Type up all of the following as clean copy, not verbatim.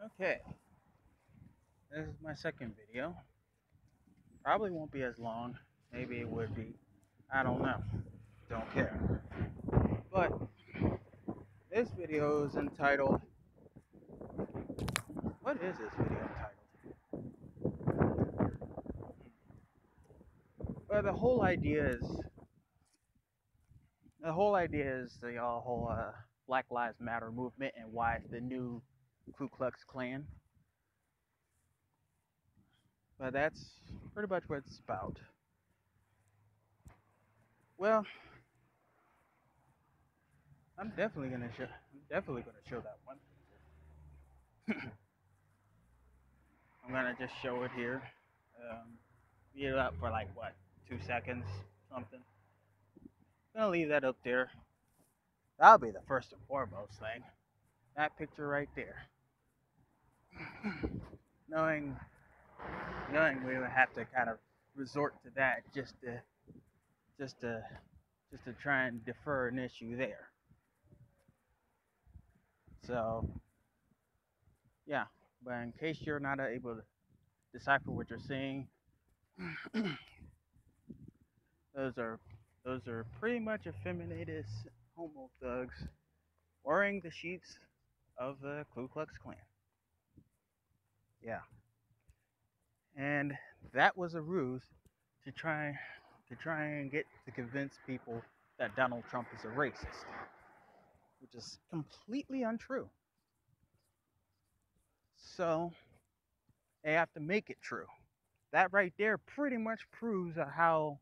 Okay, this is my second video. Probably won't be as long. Maybe it would be. I don't know. Don't care. But this video is entitled. What is this video entitled? Well, the whole idea is the whole Black Lives Matter movement and why it's the new Ku Klux Klan. But that's pretty much what it's about. Well, I'm definitely gonna show that one. I'm gonna just show it here. Get it up for like what, 2 seconds, something. Gonna leave that up there. That'll be the first and foremost thing. That picture right there. knowing, knowing we would have to kind of resort to that just to, just to try and defer an issue there. So yeah, but in case you're not able to decipher what you're seeing, those are those are pretty much effeminated homo thugs wearing the sheets of the Ku Klux Klan. Yeah, and that was a ruse to try and get to convince people that Donald Trump is a racist, which is completely untrue. So they have to make it true. That right there pretty much proves how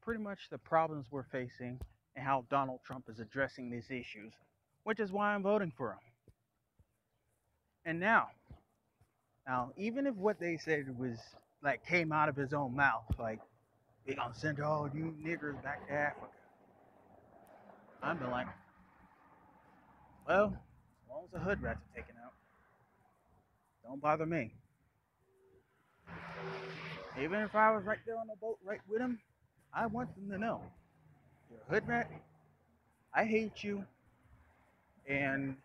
pretty much the problems we're facing and how Donald Trump is addressing these issues, which is why I'm voting for him. And now, even if what they said was like came out of his own mouth, like we gonna send all you niggers back to Africa, I'd be like, well, as long as the hood rats are taken out, don't bother me. Even if I was right there on the boat, right with him, I want them to know you're a hood rat. I hate you, and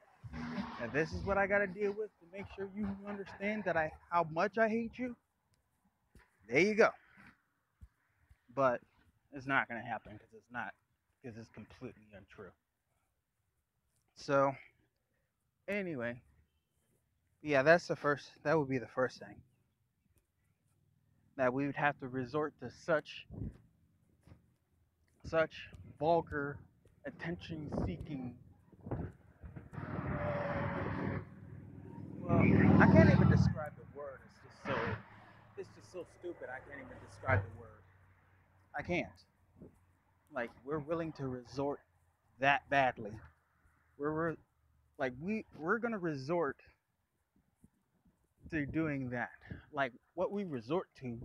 this is what I gotta deal with to make sure you understand that how much I hate you. There you go. But it's not gonna happen because it's completely untrue. So anyway, yeah, that would be the first thing that we would have to resort to such vulgar, attention-seeking. Well, I can't even describe the word. It's just so stupid. I can't even describe the word. I can't. Like we're willing to resort that badly. We're like we're gonna resort to doing that. Like what we resort to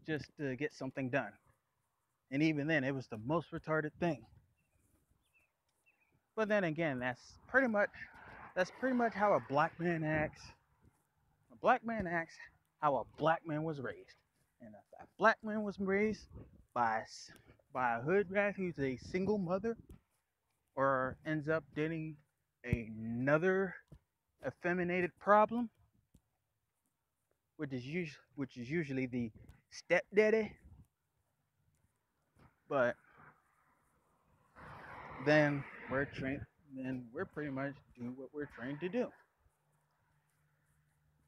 just to get something done. And even then, it was the most retarded thing. But then again, that's pretty much how a black man acts. A black man acts how a black man was raised. And if a black man was raised by by a hood rat who's a single mother, or ends up dating another effeminated problem, which is usually the stepdaddy, but then we're pretty much do what we're trained to do.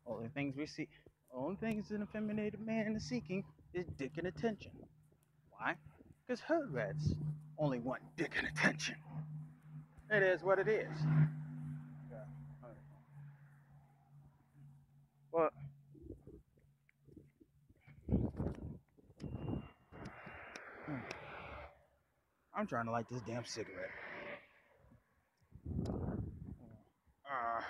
Only things we see, only things an effeminated man is seeking is dick and attention. Why? Because hood rats only want dick and attention. It is what it is. Yeah. Well, I'm trying to light this damn cigarette. Uh,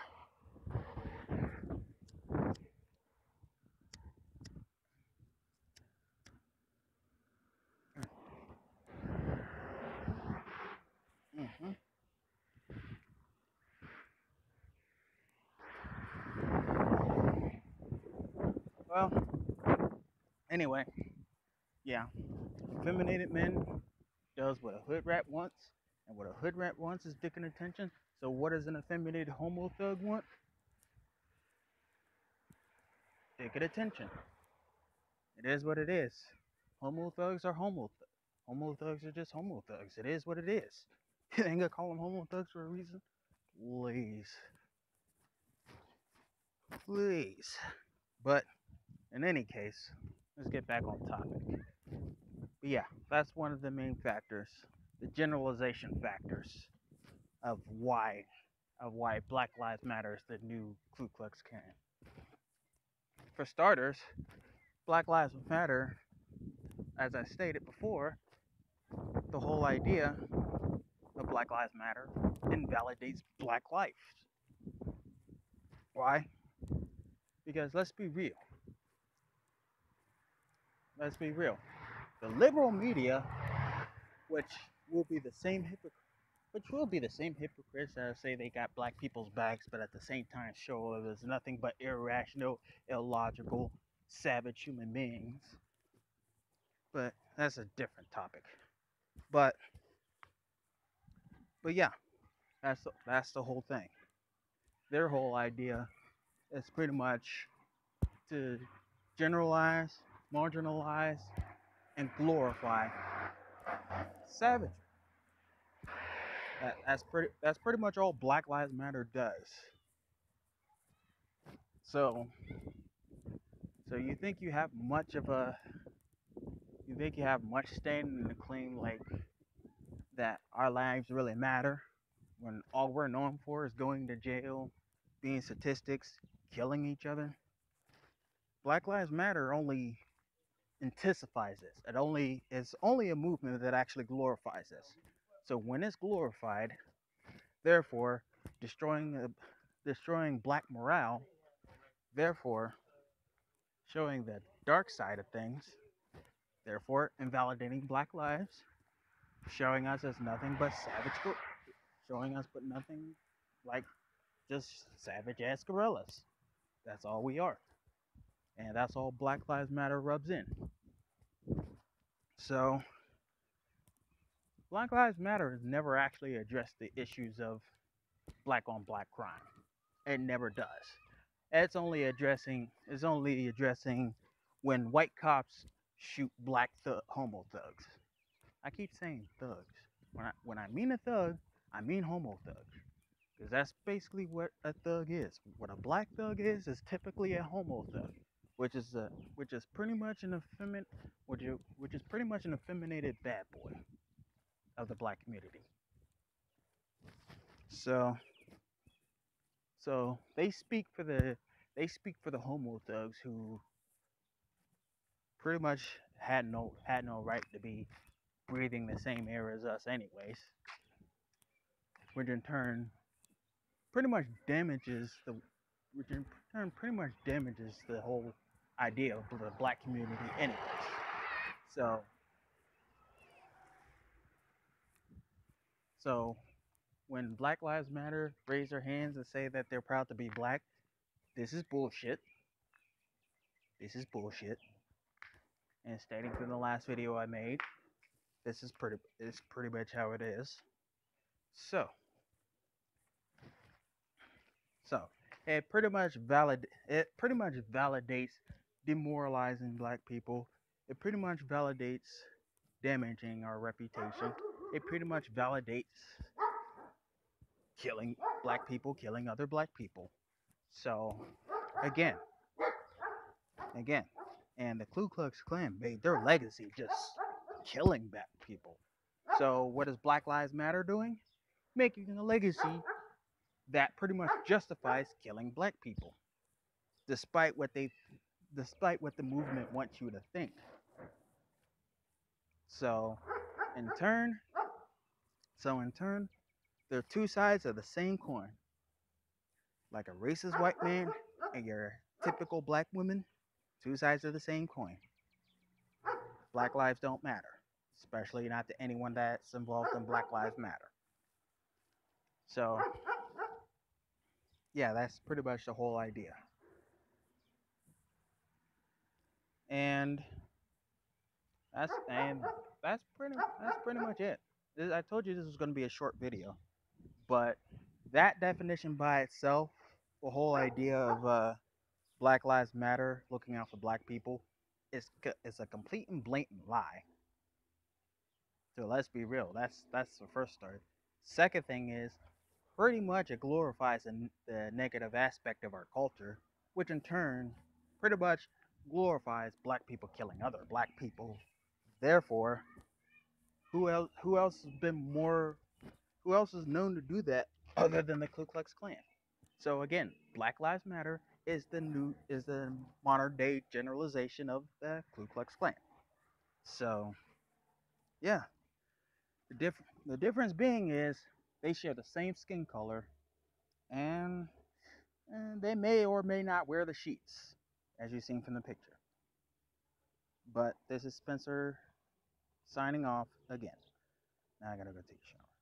mm-hmm. Well, anyway, yeah. Effeminated men does what a hood rat wants, and what a hood rat wants is dick and attention. So what does an effeminated homo thug want? they get attention. It is what it is. Homo thugs are homo thugs are just homo thugs. It is what it is. You ain't gonna call them homo thugs for a reason? Please. Please. But in any case, let's get back on topic. But yeah, that's one of the main factors, the generalization factors of why Black Lives Matter is the new Ku Klux Klan. For starters, Black Lives Matter, as I stated before, the whole idea of Black Lives Matter invalidates black life. Why? Because let's be real. Let's be real. The liberal media, which will be the same hypocrites that say they got black people's backs, but at the same time show there's nothing but irrational, illogical, savage human beings. But that's a different topic. But yeah, that's the whole thing. Their whole idea is pretty much to generalize, marginalize, and glorify savagery. That's pretty much all Black Lives Matter does. So you think you have much standing to claim like that our lives really matter when all we're known for is going to jail, being statistics, killing each other? Black Lives Matter only intensifies this. It's only a movement that actually glorifies this. So when it's glorified, therefore destroying black morale, therefore showing the dark side of things, therefore invalidating black lives, showing us as nothing but showing us but nothing like just savage ass gorillas. That's all we are. And that's all Black Lives Matter rubs in. So Black Lives Matter has never actually addressed the issues of black on black crime. It never does. It's only addressing when white cops shoot black homo thugs. I keep saying thugs. When I mean a thug, I mean homo thug. Because that's basically what a thug is. What a black thug is typically a homo thug, which is pretty much an effeminated bad boy of the black community. So they speak for the homo thugs who pretty much had no right to be breathing the same air as us anyways, which in turn pretty much damages the whole idea of the black community anyways. So when Black Lives Matter raise their hands and say that they're proud to be black, this is bullshit. And stating from the last video I made, this is pretty much how it is. So it pretty much validates demoralizing black people. It pretty much validates damaging our reputation. It pretty much validates killing black people, killing other black people. So again, and the Ku Klux Klan made their legacy just killing black people. So what is Black Lives Matter doing? Making a legacy that pretty much justifies killing black people, despite what the movement wants you to think. So in turn, they're two sides of the same coin. Like a racist white man and your typical black woman, two sides of the same coin. Black lives don't matter, especially not to anyone that's involved in Black Lives Matter. So yeah, that's pretty much the whole idea. And that's pretty much it. I told you this was going to be a short video, but that definition by itself, the whole idea of Black Lives Matter, looking out for black people, is a complete and blatant lie. So let's be real. That's the first start. Second thing is pretty much it glorifies the negative aspect of our culture, which in turn pretty much glorifies black people killing other black people. Therefore, who else is known to do that other than the Ku Klux Klan? So again, Black Lives Matter is the modern day generalization of the Ku Klux Klan. So yeah, the difference being is they share the same skin color, and, and they may or may not wear the sheets, as you've seen from the picture. But this is Spencer signing off again. Now I gotta go take a shower.